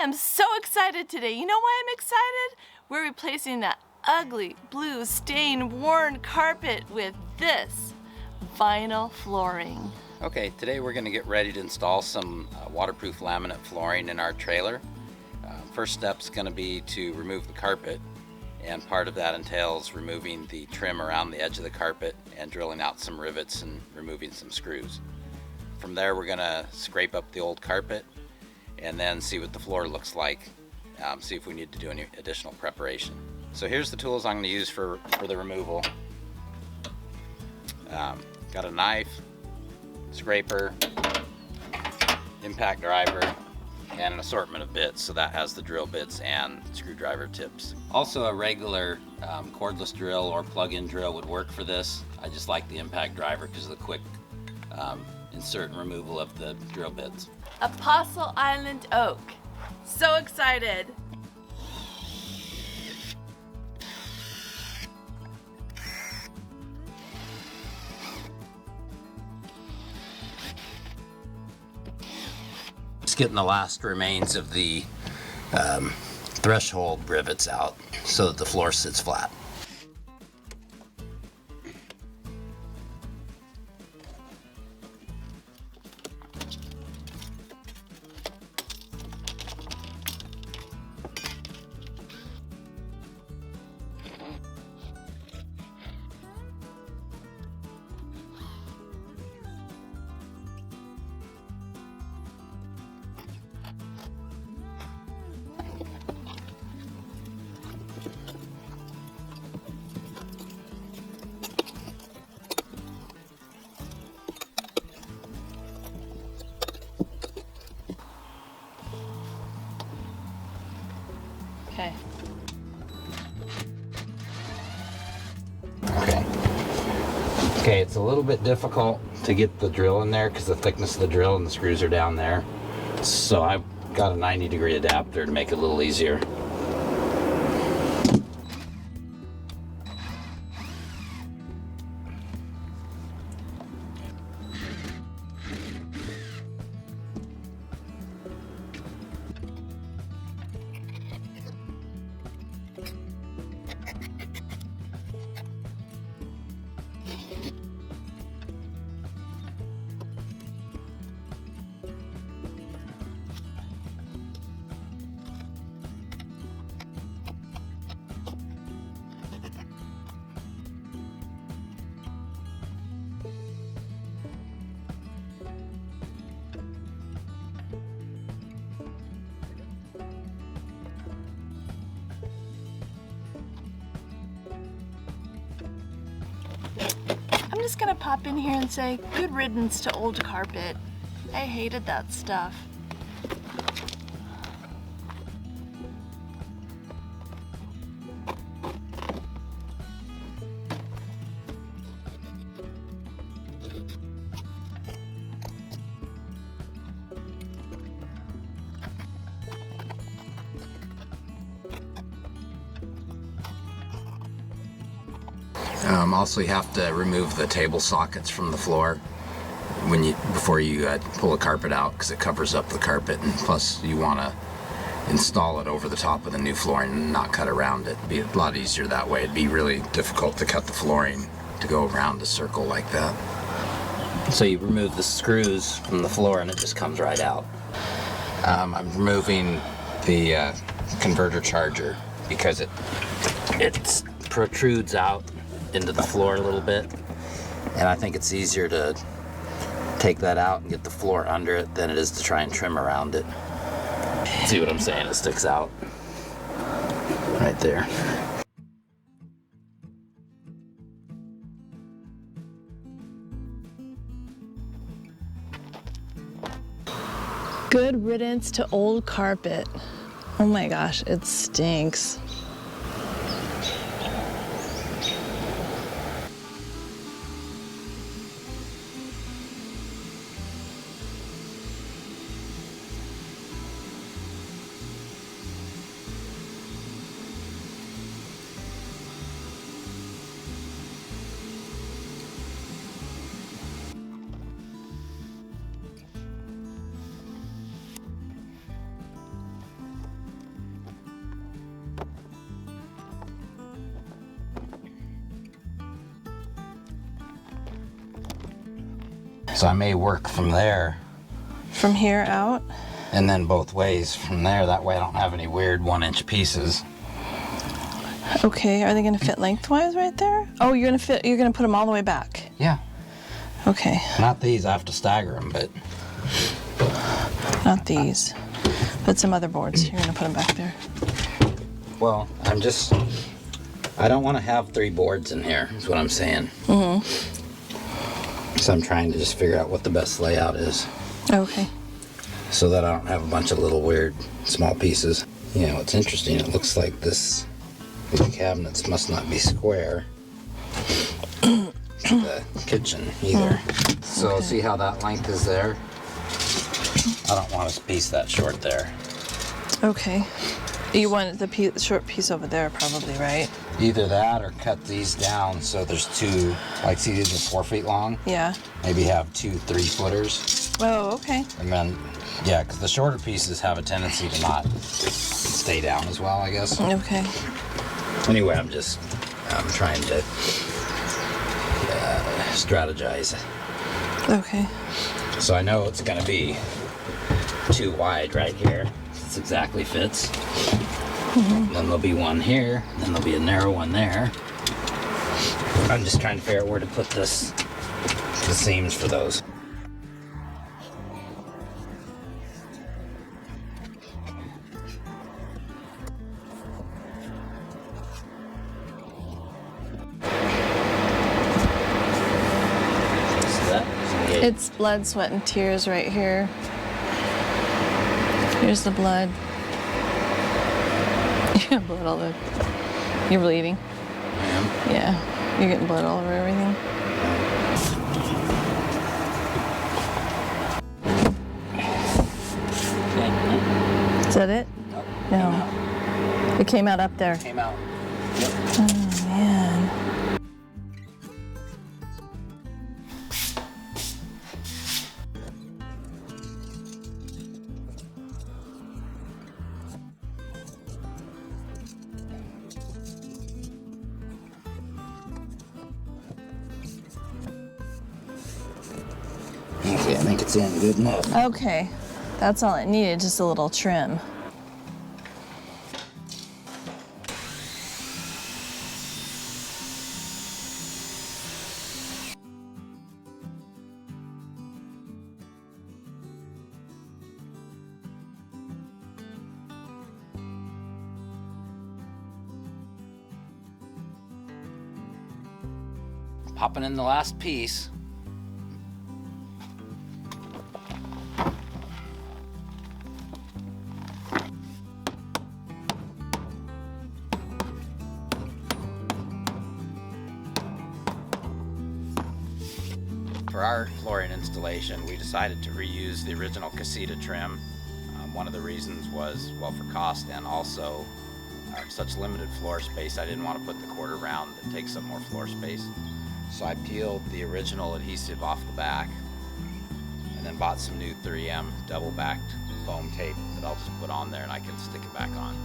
am so excited today. You know why I'm excited? We're replacing that ugly, blue, stained, worn carpet with this vinyl flooring. Okay, today we're going to get ready to install some waterproof laminate flooring in our trailer. First step's going to be to remove the carpet, and part of that entails removing the trim around the edge of the carpet and drilling out some rivets and removing some screws. From there we're going to scrape up the old carpet and then see what the floor looks like, see if we need to do any additional preparation. So here's the tools I'm going to use for the removal. Got a knife, scraper, impact driver, and an assortment of bits. So that has the drill bits and screwdriver tips. Also a regular cordless drill or plug-in drill would work for this. I just like the impact driver because of the quick insert and removal of the drill bits. Apostle Island oak. So excited. Just getting the last remains of the threshold rivets out so that the floor sits flat. Okay. Okay, it's a little bit difficult to get the drill in there because the thickness of the drill and the screws are down there. So I've got a 90-degree adapter to make it a little easier. I'm just gonna pop in here and say good riddance to old carpet. I hated that stuff. Also, you have to remove the table sockets from the floor before you pull the carpet out, because it covers up the carpet, and plus you want to install it over the top of the new flooring and not cut around it. It'd be a lot easier that way. It'd be really difficult to cut the flooring to go around a circle like that. So you remove the screws from the floor and it just comes right out. I'm removing the converter charger because it protrudes out into the floor a little bit, and I think it's easier to take that out and get the floor under it than it is to try and trim around it. See what I'm saying? It sticks out right there. Good riddance to old carpet. Oh my gosh, it stinks. So I may work from there. From here out? And then both ways from there. That way I don't have any weird 1-inch pieces. Okay, are they gonna fit lengthwise right there? Oh, you're gonna put them all the way back. Yeah. Okay. Not these, I have to stagger them, but. Not these, but some other boards. You're gonna put them back there. Well, I don't want to have 3 boards in here, is what I'm saying. So I'm trying to just figure out what the best layout is. Okay. So that I don't have a bunch of little weird small pieces. You know, it's interesting. It looks like these cabinets must not be square. The kitchen either. So Okay. see how that length is there? I don't want a piece that short there. Okay. You want the short piece over there, probably, right? Either that or cut these down so there's 2, like see these are 4 feet long? Yeah. Maybe have 2 3-footers. Oh, okay. And then, yeah, because the shorter pieces have a tendency to not stay down as well, I guess. Okay. Anyway, I'm trying to strategize. Okay. So I know it's gonna be too wide right here. This exactly fits. Then there'll be one here, then there'll be a narrow one there. I'm just trying to figure out where to put the seams for those. It's blood, sweat, and tears right here. Here's the blood. You got blood all over. You're bleeding. I am. Yeah, you're getting blood all over everything. Is that it? Nope. No. It came out up there. Came out. Yep. Oh, man. Okay, I think it's in good enough. Okay, that's all it needed, just a little trim. Popping in the last piece. For our flooring installation, we decided to reuse the original Casita trim. One of the reasons was, well, for cost, and also such limited floor space, I didn't want to put the quarter round that takes up more floor space. So I peeled the original adhesive off the back and then bought some new 3M double-backed foam tape that I'll just put on there and I can stick it back on.